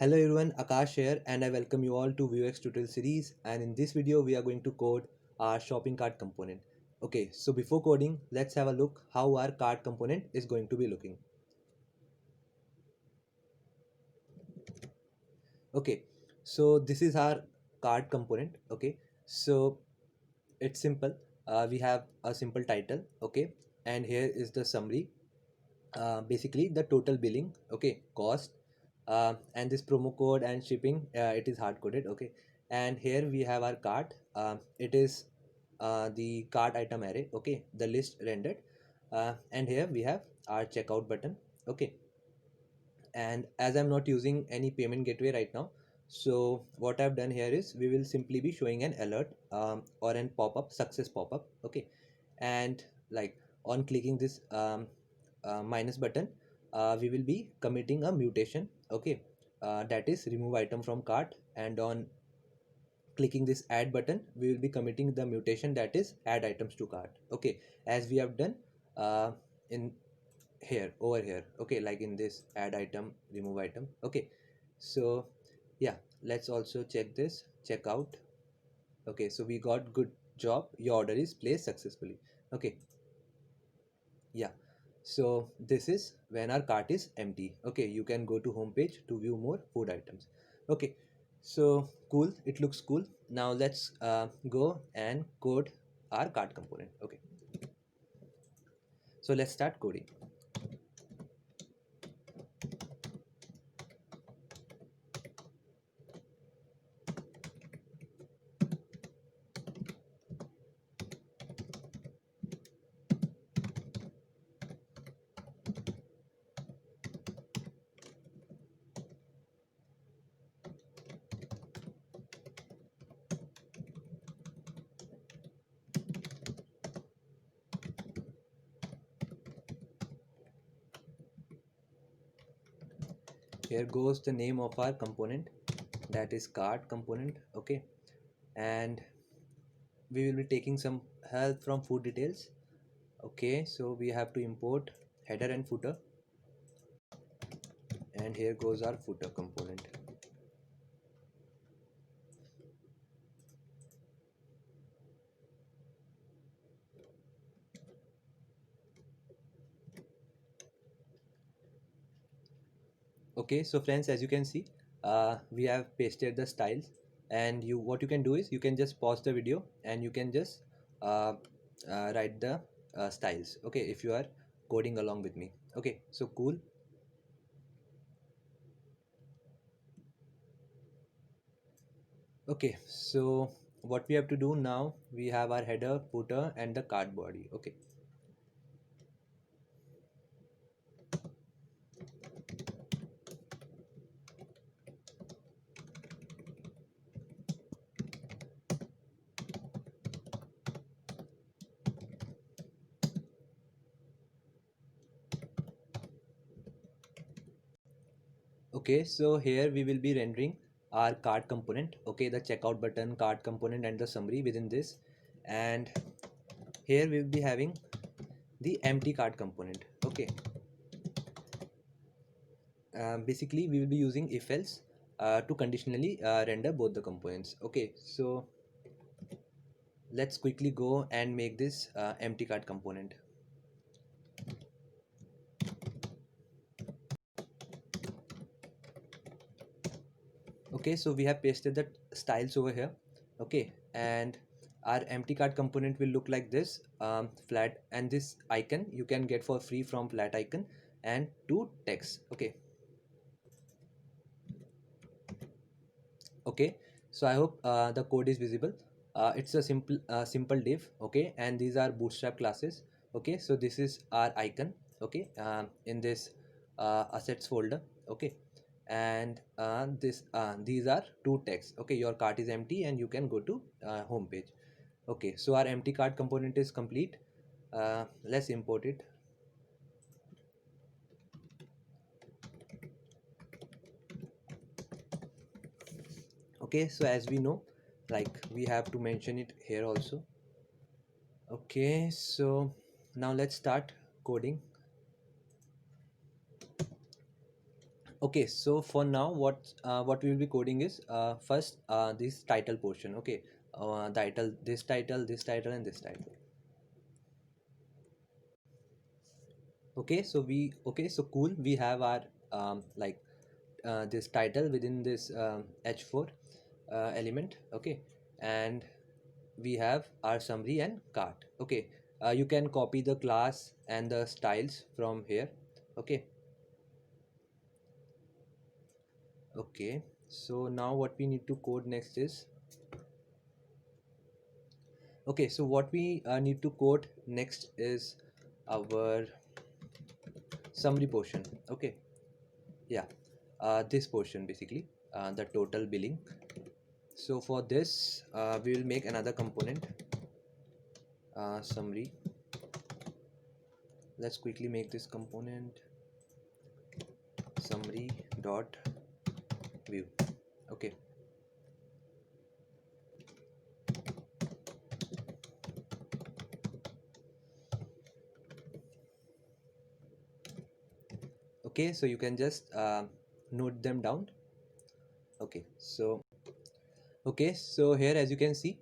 Hello everyone, Akash here and I welcome you all to Vuex tutorial series, and in this video we are going to code our shopping cart component. Okay, so before coding, let's have a look how our cart component is going to be looking. Okay, so this is our cart component. Okay, so it's simple. We have a simple title. Okay, and here is the summary. Basically the total billing, okay, cost, and this promo code and shipping, it is hard coded. Okay, and here we have our cart. It is the cart item array, okay, the list rendered, and here we have our checkout button. Okay, and as I'm not using any payment gateway right now, so what I've done here is we will simply be showing an alert, or an pop-up, success pop-up. Okay, and like on clicking this minus button, we will be committing a mutation. Okay, that is remove item from cart, and on clicking this add button we will be committing the mutation, that is add items to cart. Okay, as we have done in here, over here. Okay, like in this add item, remove item. Okay, so yeah, let's also check this checkout. Okay, so we got good job, your order is placed successfully. Okay, yeah, so this is when our cart is empty. Okay, you can go to home page to view more food items. Okay, so cool, it looks cool. Now let's go and code our cart component. Okay, so let's start coding. Here goes the name of our component, that is cart component. Okay, and we will be taking some help from food details. Okay, so we have to import header and footer, and here goes our footer component. Okay, so friends, as you can see, we have pasted the styles, and you, what you can do is you can just pause the video and you can just uh, write the styles. Okay, if you are coding along with me. Okay, so cool. Okay, so what we have to do now, we have our header, footer, and the cart body. Okay, okay, so here we will be rendering our cart component. Okay, the checkout button, cart component, and the summary within this. And here we will be having the empty cart component. Okay, basically we will be using if else to conditionally render both the components. Okay, so let's quickly go and make this empty cart component. Okay, so we have pasted the styles over here. Okay, and our empty cart component will look like this, flat, and this icon you can get for free from flat icon, and two text. Okay, okay, so I hope the code is visible. It's a simple div. Okay, and these are bootstrap classes. Okay, so this is our icon. Okay, in this assets folder. Okay, and this these are two texts. Okay, your cart is empty and you can go to home page. Okay, so our empty cart component is complete. Let's import it. Okay, so as we know, like we have to mention it here also. Okay, so now let's start coding. Okay, so for now, what we will be coding is first this title portion. Okay, title, this title, this title, and this title. Okay, so cool. We have our like this title within this h4 element. Okay, and we have our summary and cart. Okay, you can copy the class and the styles from here. Okay. Okay, so now what we need to code next is, okay, so what we need to code next is our summary portion. Okay, yeah, this portion basically, the total billing. So for this we will make another component, summary. Let's quickly make this component summary dot view. Okay, okay, so you can just note them down. Okay, so okay, so here as you can see,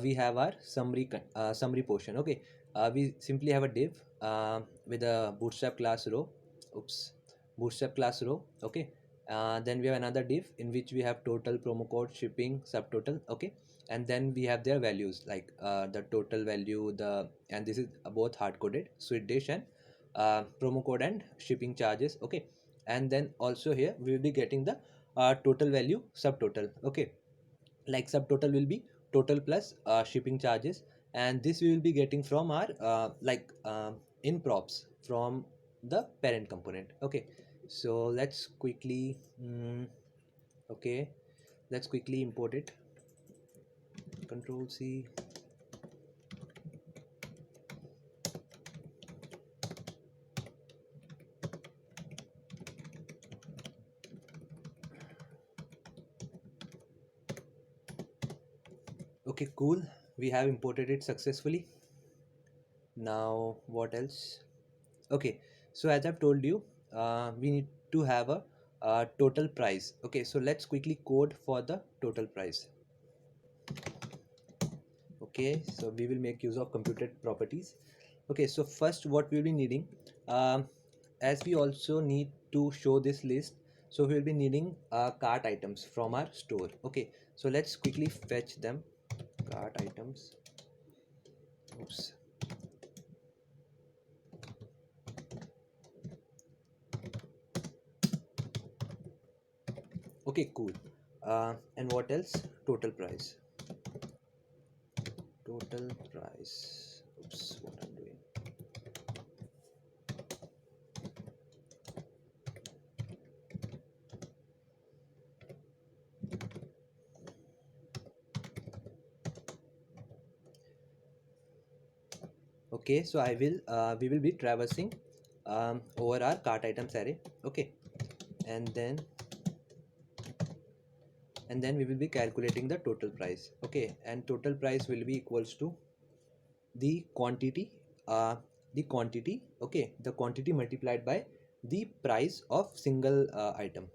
we have our summary portion. Okay, we simply have a div with a bootstrap class row. Oops, bootstrap class row. Okay, then we have another div in which we have total, promo code, shipping, subtotal. Okay, and then we have their values like the total value, the, and this is both hard coded, sweet dish, and promo code and shipping charges. Okay, and then also here we will be getting the total value, subtotal. Okay, like subtotal will be total plus shipping charges, and this we will be getting from our in props from the parent component. Okay, so let's quickly okay, let's quickly import it. Control C. Okay, cool, we have imported it successfully. Now what else? Okay, so as I've told you, we need to have a total price. Okay, so let's quickly code for the total price. Okay, so we will make use of computed properties. Okay, so first what we'll be needing, as we also need to show this list, so we'll be needing cart items from our store. Okay, so let's quickly fetch them. Cart items. Oops. Okay, cool. And what else? Total price. Total price. Oops, what I'm doing. Okay, so I will we will be traversing over our cart items array. Okay, and then we will be calculating the total price. Okay, and total price will be equals to the quantity, uh, okay, the quantity multiplied by the price of single item.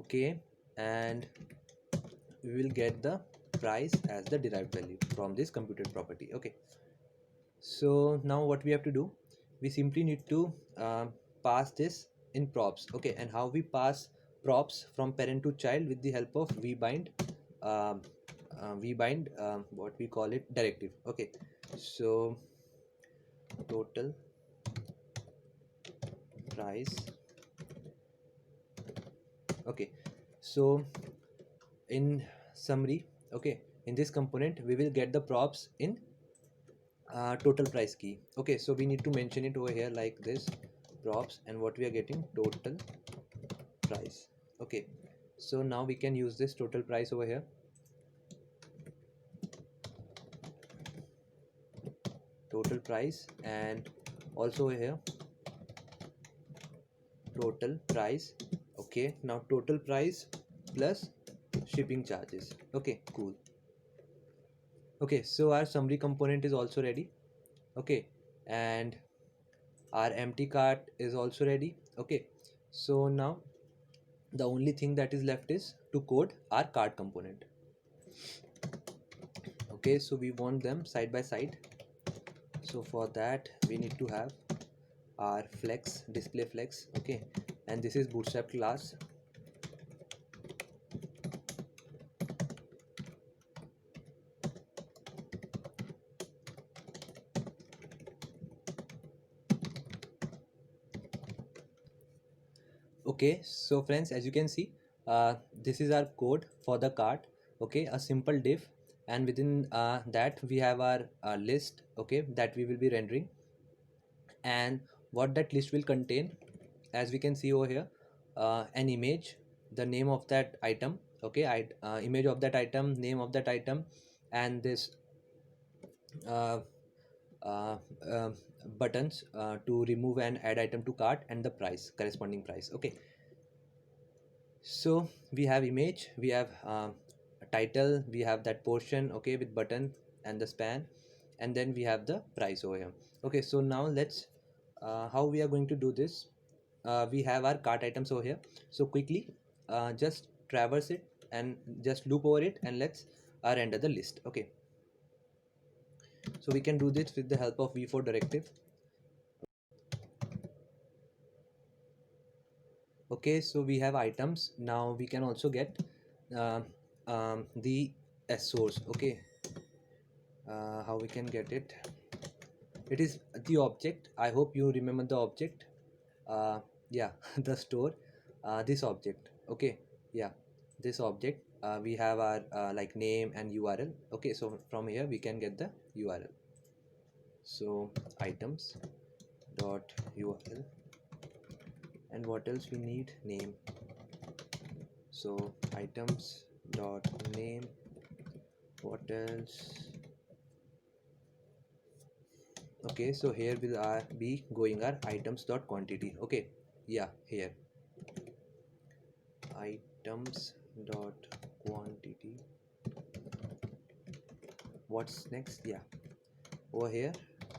Okay, and we will get the price as the derived value from this computed property. Okay, so now what we have to do, we simply need to pass this in props. Okay, and how we pass props from parent to child with the help of vbind, um, what we call it, directive. Okay, so total price. Okay, so in summary, okay, in this component we will get the props in total price key. Okay, so we need to mention it over here like this, props, and what we are getting, total price. Okay, so now we can use this total price over here, total price, and also over here total price. Okay, now total price plus shipping charges. Okay, cool. Okay, so our summary component is also ready. Okay, and our empty cart is also ready. Okay, so now the only thing that is left is to code our cart component. Okay, so we want them side by side. So for that we need to have our flex, display flex. Okay, and this is bootstrap class. Okay, so friends, as you can see, this is our code for the cart. Okay, a simple div, and within that we have our list, okay, that we will be rendering. And what that list will contain, as we can see over here, an image, the name of that item, okay, image of that item, name of that item, and this uh, uh, uh, buttons to remove and add item to cart, and the price, corresponding price. Okay, so we have image, we have a title, we have that portion, okay, with button and the span, and then we have the price over here. Okay, so now let's how we are going to do this. We have our cart items over here, so quickly just traverse it and just loop over it, and let's render the list. Okay, so we can do this with the help of v4 directive. Okay, so we have items. Now we can also get uh, the s source. Okay, how we can get it? It is the object. I hope you remember the object. Yeah, the store, this object. Okay, yeah, this object. We have our like name and URL. Okay, so from here we can get the URL. So items dot URL, and what else we need? Name. So items dot name. What else? Okay, so here will be going our items dot quantity. Okay, yeah, here items dot quantity. What's next? Yeah, over here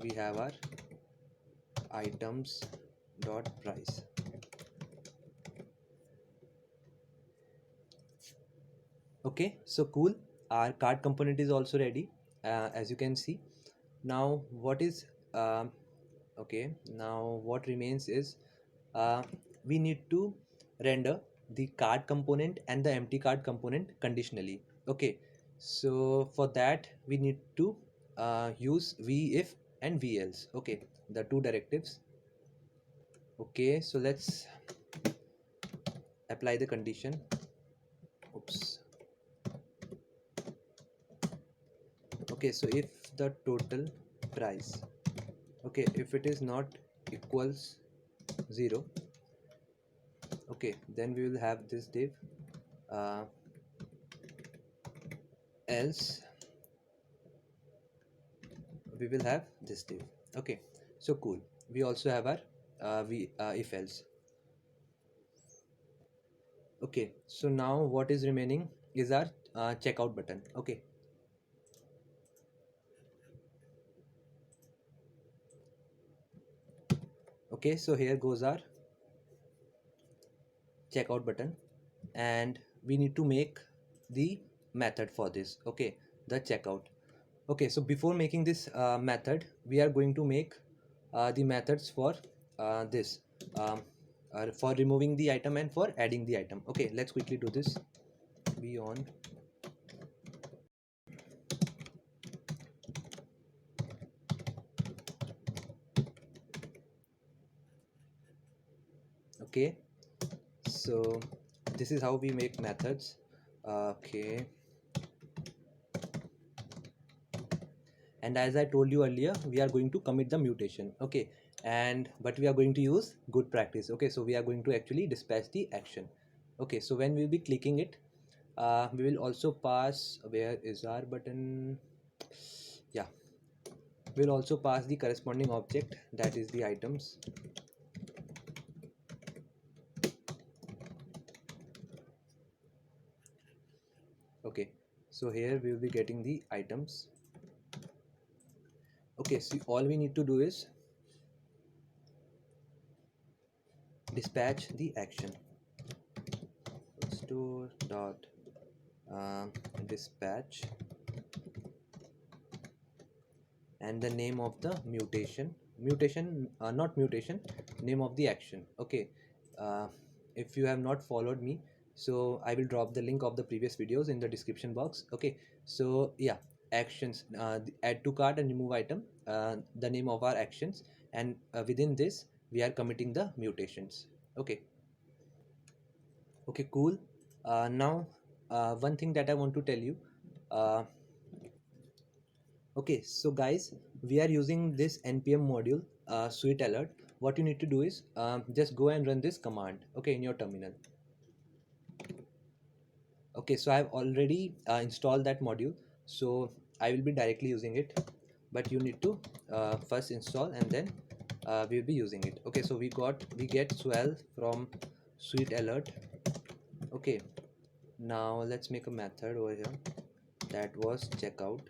we have our items dot price. Okay, so cool, our cart component is also ready, as you can see. Now what is okay, now what remains is uh, we need to render the cart component and the empty cart component conditionally. Okay, so for that we need to use vif and velse. Okay, the two directives. Okay, so let's apply the condition. Oops. Okay, so if the total price, okay, if it is not equals 0, okay, then we will have this div, uh, else we will have this div. Okay, so cool, we also have our if else. Okay, so now what is remaining is our checkout button. Okay, okay, so here goes our checkout button, and we need to make the method for this. Okay, the checkout. Okay, so before making this method, we are going to make the methods for this for removing the item and for adding the item. Okay, let's quickly do this. Be on. Okay, so this is how we make methods. Okay, and as I told you earlier, we are going to commit the mutation. Okay, and but we are going to use good practice. Okay, so we are going to actually dispatch the action. Okay, so when we'll be clicking it, we will also pass, where is our button? Yeah, we'll also pass the corresponding object, that is the items. Okay, so here we will be getting the items. Okay, so all we need to do is dispatch the action. Store dot dispatch and the name of the not mutation, name of the action. Okay, uh, if you have not followed me, so I will drop the link of the previous videos in the description box. Okay, so yeah, actions, add to cart and remove item, the name of our actions, and within this we are committing the mutations. Okay, okay, cool. Now one thing that I want to tell you, uh, okay, so guys, we are using this npm module, sweet alert. What you need to do is just go and run this command, okay, in your terminal. Okay, so I have already installed that module, so I will be directly using it, but you need to first install and then we will be using it. Okay, so we get swell from sweet alert. Okay, now let's make a method over here that was checkout.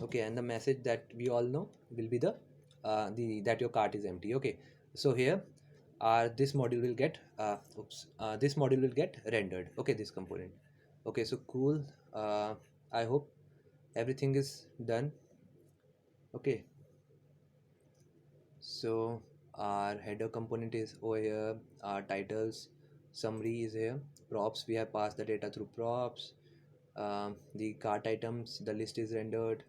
Okay, and the message that we all know will be the that your cart is empty. Okay, so here this module will get this module will get rendered. Okay, this component. Okay, so cool. I hope everything is done. Okay, so our header component is over here, our titles summary is here, props, we have passed the data through props, the cart items, the list is rendered.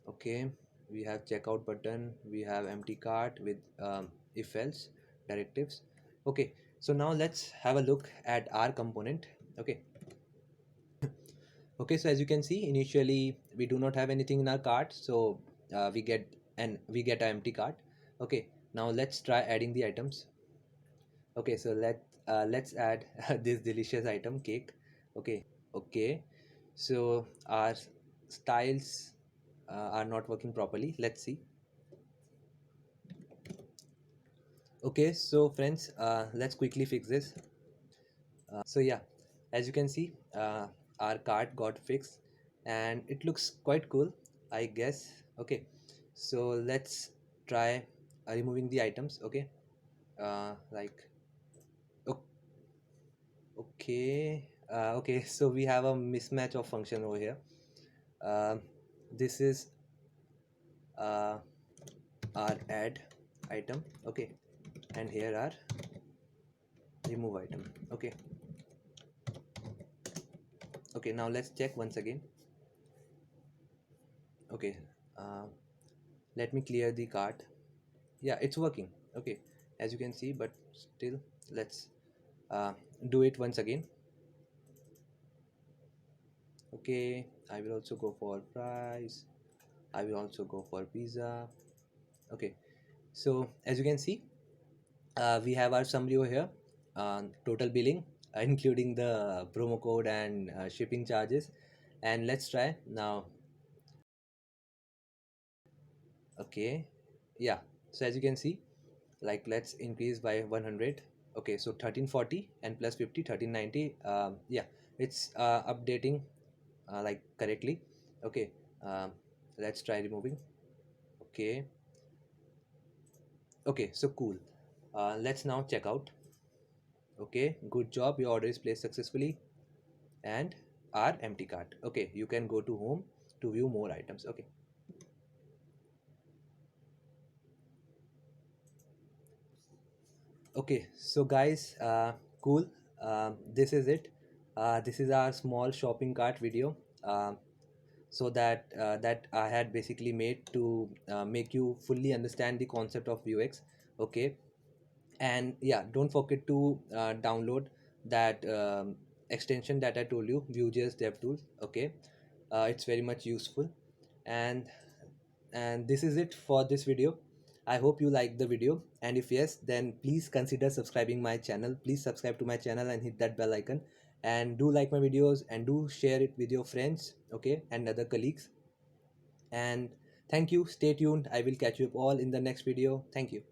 Okay, we have checkout button, we have empty cart with if else directives. Okay, so now let's have a look at our component. Okay, okay, so as you can see, initially we do not have anything in our cart, so we get an empty cart. Okay, now let's try adding the items. Okay, so let's add this delicious item, cake. Okay, okay, so our styles are not working properly. Let's see. Okay, so friends, let's quickly fix this. So yeah, as you can see, our cart got fixed and it looks quite cool, I guess. Okay, so let's try removing the items. Okay, like okay, okay, so we have a mismatch of function over here. This is uh, our add item. Okay, and here are remove item. Okay, okay, now let's check once again. Okay, uh, let me clear the cart. Yeah, it's working. Okay, as you can see, but still let's uh, do it once again. Okay, I will also go for fries, I will also go for pizza. Okay, so as you can see, we have our summary over here, total billing including the promo code and shipping charges. And let's try now. Okay, yeah, so as you can see, like let's increase by 100. Okay, so 1340 and plus 50, 1390. Yeah, it's updating like correctly. Okay, um, let's try removing. Okay, okay, so cool. Let's now check out. Okay, good job, your order is placed successfully. And our empty cart. Okay, you can go to home to view more items. Okay, okay, so guys, cool. This is it. This is our small shopping cart video. So that I had basically made to make you fully understand the concept of UX. Okay, and yeah, don't forget to download that extension that I told you, Vue.js DevTools. Okay, it's very much useful. and and this is it for this video. I hope you like the video, and if yes, then please consider subscribing my channel. Please subscribe to my channel and hit that bell icon, and do like my videos and do share it with your friends, okay, and other colleagues. And thank you, stay tuned, I will catch you up all in the next video. Thank you.